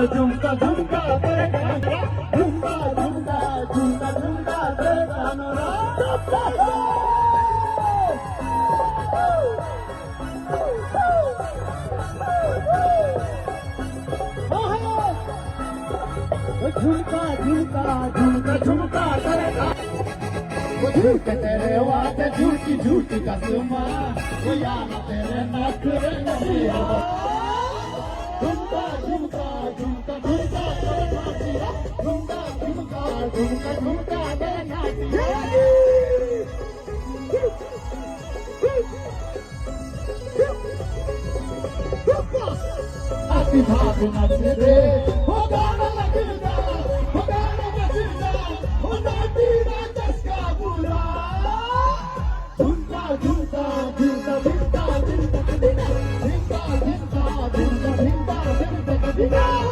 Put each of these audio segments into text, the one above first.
झुमका झुमका करे गाना झुमका झुमका झुमका झुमका करे गाना झुमका झुमका झुमका झुमका करे झूठ तेरे वादे झूठी झूठी कसमा वो याद तेरे नखरे नदिया झुमका झुमका झुमका झुमका करे नाचिया झुमका झुमका झुमका झुमका करे नाचिया आती भाग नाचे रे हो गाना लगेगा हो गाना बजेगा हो नाची नाचा झुमका झुमका झुमका झुमका झुमका झुमका झुमका झुमका झुमका झुमका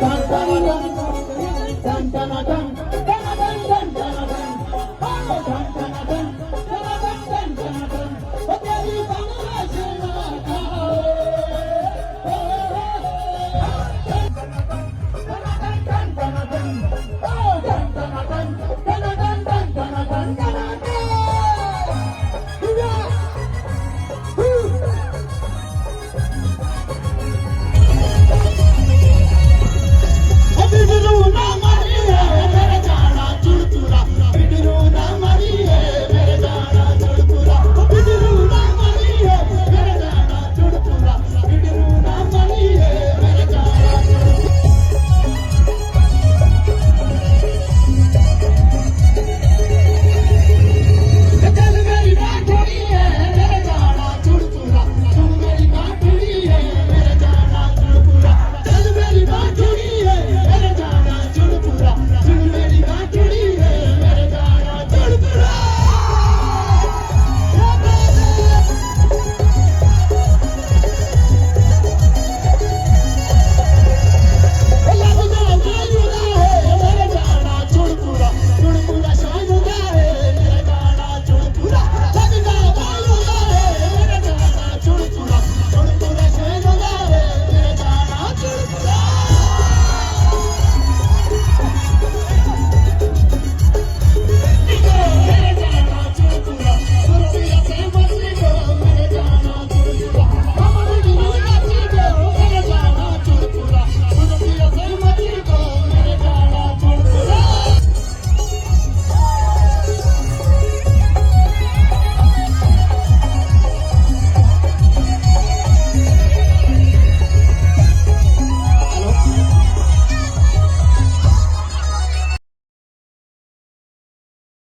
Dun dun dun dun dun dun dun.